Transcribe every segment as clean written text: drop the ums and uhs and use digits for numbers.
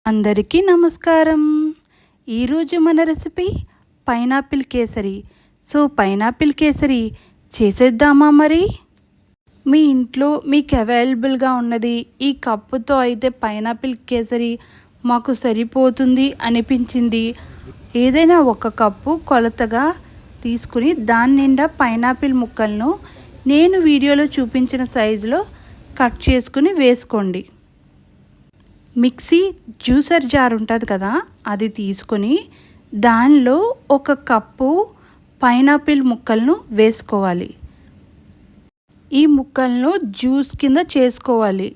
అందరికీ నమస్కారం. ఈరోజు మన recipe pineapple kesari. Pineapple kesari చేసేద్దామా మరి? మీ ఇంట్లో మీకు అవైలబుల్గా ఉన్నది ఈ కప్పుతో అయితే పైనాపిల్ కేసరి మాకు సరిపోతుంది అనిపించింది. ఏదైనా ఒక కప్పు కొలతగా తీసుకుని దాని నిండా పైనాపిల్ ముక్కలను నేను వీడియోలో చూపించిన సైజులో కట్ చేసుకుని వేసుకోండి. మిక్సీ జ్యూసర్ జార్ ఉంటుంది కదా, అది తీసుకొని దానిలో ఒక కప్పు పైనాపిల్ ముక్కలను వేసుకోవాలి. ఈ ముక్కలను జ్యూస్ కింద చేసుకోవాలి.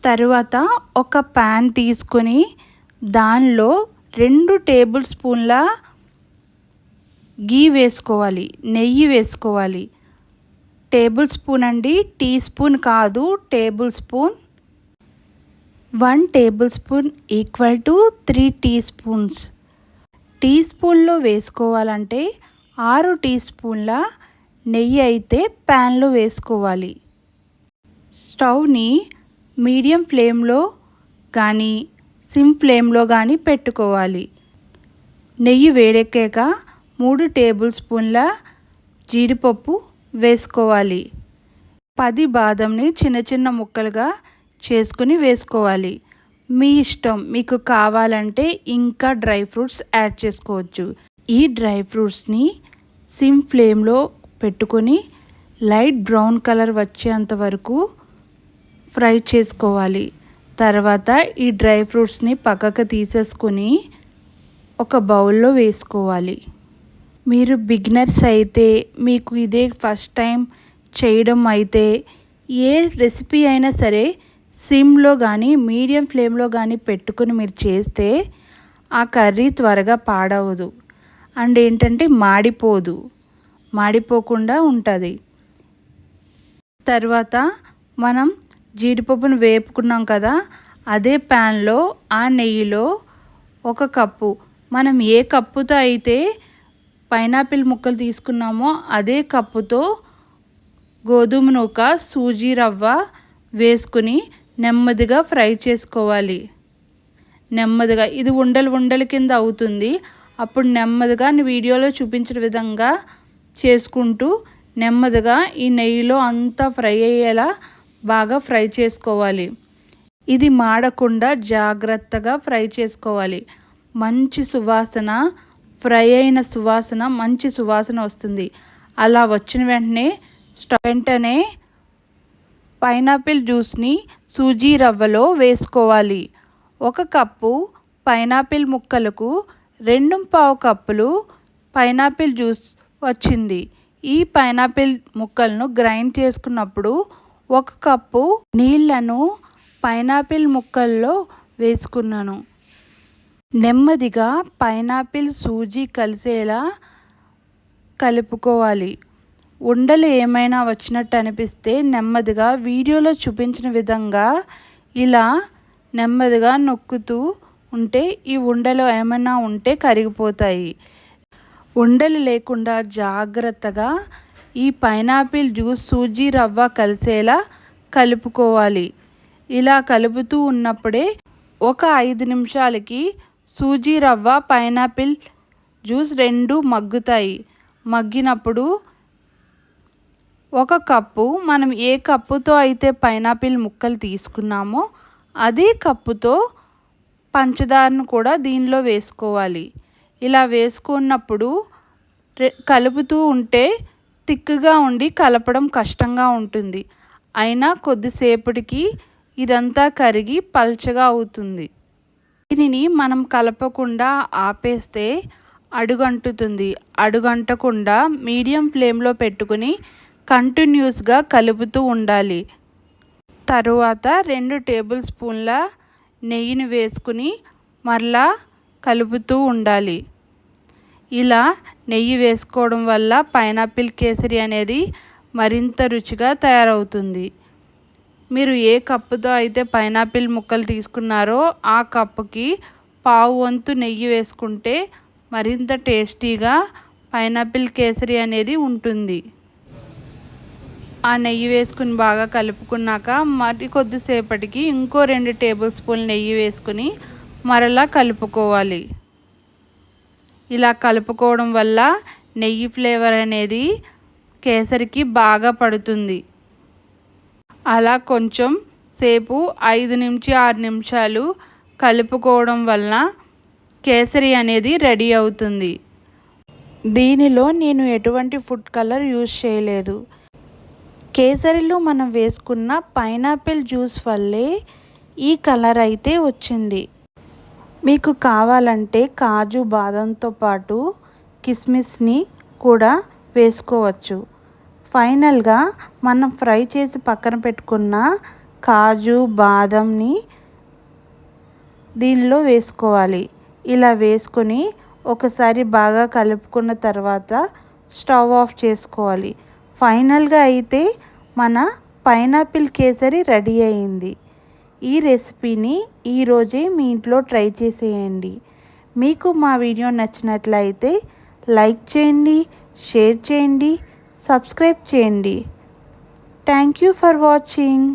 తర్వాత ఒక ప్యాన్ తీసుకొని దానిలో 2 టేబుల్ స్పూన్ల గీ వేసుకోవాలి, నెయ్యి వేసుకోవాలి. టేబుల్ స్పూన్ అండి, టీ స్పూన్ కాదు, tablespoon. 1 tablespoon equal to 3 teaspoons. టీ స్పూన్లో వేసుకోవాలంటే 6 టీ స్పూన్ల నెయ్యి అయితే ప్యాన్లో వేసుకోవాలి. స్టవ్ని మీడియం ఫ్లేమ్లో కానీ సిమ్ ఫ్లేమ్లో కానీ పెట్టుకోవాలి. నెయ్యి వేడెక్కాక 3 టేబుల్ స్పూన్ల జీడిపప్పు వేసుకోవాలి. 10 బాదంని చిన్న చిన్న ముక్కలుగా చేసుకుని వేసుకోవాలి. మీ ఇష్టం, మీకు కావాలంటే ఇంకా డ్రై ఫ్రూట్స్ యాడ్ చేసుకోవచ్చు. ఈ డ్రై ఫ్రూట్స్ని సిమ్ ఫ్లేమ్లో పెట్టుకొని లైట్ బ్రౌన్ కలర్ వచ్చేంత వరకు ఫ్రై చేసుకోవాలి. తర్వాత ఈ డ్రై ఫ్రూట్స్ని పక్కకు తీసేసుకొని ఒక బౌల్లో వేసుకోవాలి. మీరు బిగినర్స్ అయితే, మీకు ఇదే ఫస్ట్ టైం చేయడం అయితే, ఏ రెసిపీ అయినా సరే సిమ్లో కానీ మీడియం ఫ్లేమ్లో కానీ పెట్టుకుని మీరు చేస్తే ఆ కర్రీ త్వరగా పాడవదు. అండ్ ఏంటంటే మాడిపోకుండా ఉంటుంది. తర్వాత మనం జీడిపప్పును వేపుకున్నాం కదా, అదే ప్యాన్లో ఆ నెయ్యిలో ఒక కప్పు, మనం ఏ కప్పుతో అయితే పైనాపిల్ ముక్కలు తీసుకున్నామో అదే కప్పుతో గోధుమ నూక, సూజీ రవ్వ వేసుకుని నెమ్మదిగా ఫ్రై చేసుకోవాలి. నెమ్మదిగా ఇది ఉండలు కింద అవుతుంది. అప్పుడు నెమ్మదిగా వీడియోలో చూపించిన విధంగా చేసుకుంటూ నెమ్మదిగా ఈ నెయ్యిలో అంతా ఫ్రై అయ్యేలా బాగా ఫ్రై చేసుకోవాలి. ఇది మాడకుండా జాగ్రత్తగా ఫ్రై చేసుకోవాలి. మంచి సువాసన, ఫ్రై అయిన సువాసన, మంచి సువాసన వస్తుంది. అలా వచ్చిన వెంటనే పైనాపిల్ జ్యూస్ని సూజీ రవ్వలో వేసుకోవాలి. 1 కప్పు పైనాపిల్ ముక్కలకు 2.25 కప్పులు పైనాపిల్ జ్యూస్ వచ్చింది. ఈ పైనాపిల్ ముక్కలను గ్రైండ్ చేసుకున్నప్పుడు 1 కప్పు నీళ్లను పైనాపిల్ ముక్కల్లో వేసుకున్నాను. నెమ్మదిగా పైనాపిల్ సూజీ కలిసేలా కలుపుకోవాలి. ఉండలు ఏమైనా వచ్చినట్టు అనిపిస్తే నెమ్మదిగా వీడియోలో చూపించిన విధంగా ఇలా నెమ్మదిగా నొక్కుతూ ఉంటే ఈ ఉండలు ఏమైనా ఉంటే కరిగిపోతాయి. ఉండలు లేకుండా జాగ్రత్తగా ఈ పైనాపిల్ జ్యూస్ సూజీ రవ్వ కలిసేలా కలుపుకోవాలి. ఇలా కలుపుతూ ఉన్నప్పుడే ఒక 5 నిమిషాలకి సూజీ రవ్వ, పైనాపిల్ జ్యూస్ 2 మగ్గుతాయి. మగ్గినప్పుడు 1 కప్పు, మనం ఏ కప్పుతో అయితే పైనాపిల్ ముక్కలు తీసుకున్నామో అదే కప్పుతో పంచదారను కూడా దీనిలో వేసుకోవాలి. ఇలా వేసుకున్నప్పుడు కలుపుతూ ఉంటే తిక్కుగా ఉండి కలపడం కష్టంగా ఉంటుంది. అయినా కొద్దిసేపటికి ఇదంతా కరిగి పల్చగా అవుతుంది. దీనిని మనం కలపకుండా ఆపేస్తే అడుగంటుతుంది. అడుగంటకుండా మీడియం ఫ్లేమ్లో పెట్టుకుని కంటిన్యూస్గా కలుపుతూ ఉండాలి. తరువాత 2 టేబుల్ స్పూన్ల నెయ్యిని వేసుకుని మరలా కలుపుతూ ఉండాలి. ఇలా నెయ్యి వేసుకోవడం వల్ల పైనాపిల్ కేసరి అనేది మరింత రుచిగా తయారవుతుంది. మీరు ఏ కప్పుతో అయితే పైనాపిల్ ముక్కలు తీసుకున్నారో ఆ కప్పుకి 1/2 వంతు నెయ్యి వేసుకుంటే మరింత టేస్టీగా పైనాపిల్ కేసరి అనేది ఉంటుంది. ఆ నెయ్యి వేసుకుని బాగా కలుపుకున్నాక మరి కొద్దిసేపటికి ఇంకో 2 టేబుల్ స్పూన్ల నెయ్యి వేసుకుని మరలా కలుపుకోవాలి. ఇలా కలుపుకోవడం వల్ల నెయ్యి ఫ్లేవర్ అనేది కేసరికి బాగా పడుతుంది. అలా కొంచెం సేపు 5 నుంచి 6 నిమిషాలు కలుపుకోవడం వలన కేసరి అనేది రెడీ అవుతుంది. దీనిలో నేను ఎటువంటి ఫుడ్ కలర్ యూజ్ చేయలేదు. కేసరిలో మనం వేసుకున్న పైనాపిల్ జ్యూస్ వల్లే ఈ కలర్ అయితే వచ్చింది. మీకు కావాలంటే కాజు బాదంతో పాటు కిస్మిస్ని కూడా వేసుకోవచ్చు. ఫైనల్గా మనం ఫ్రై చేసి పక్కన పెట్టుకున్న కాజు బాదంని దీనిలో వేసుకోవాలి. ఇలా వేసుకొని ఒకసారి బాగా కలుపుకున్న తర్వాత స్టవ్ ఆఫ్ చేసుకోవాలి. ఫైనల్గా అయితే మన పైనాపిల్ కేసరి రెడీ అయింది. ఈ రెసిపీని ఈరోజే మీ ఇంట్లో ట్రై చేసేయండి. మీకు మా వీడియో నచ్చినట్లయితే లైక్ చేయండి, షేర్ చేయండి, సబ్స్క్రైబ్ చేయండి. Thank you for watching.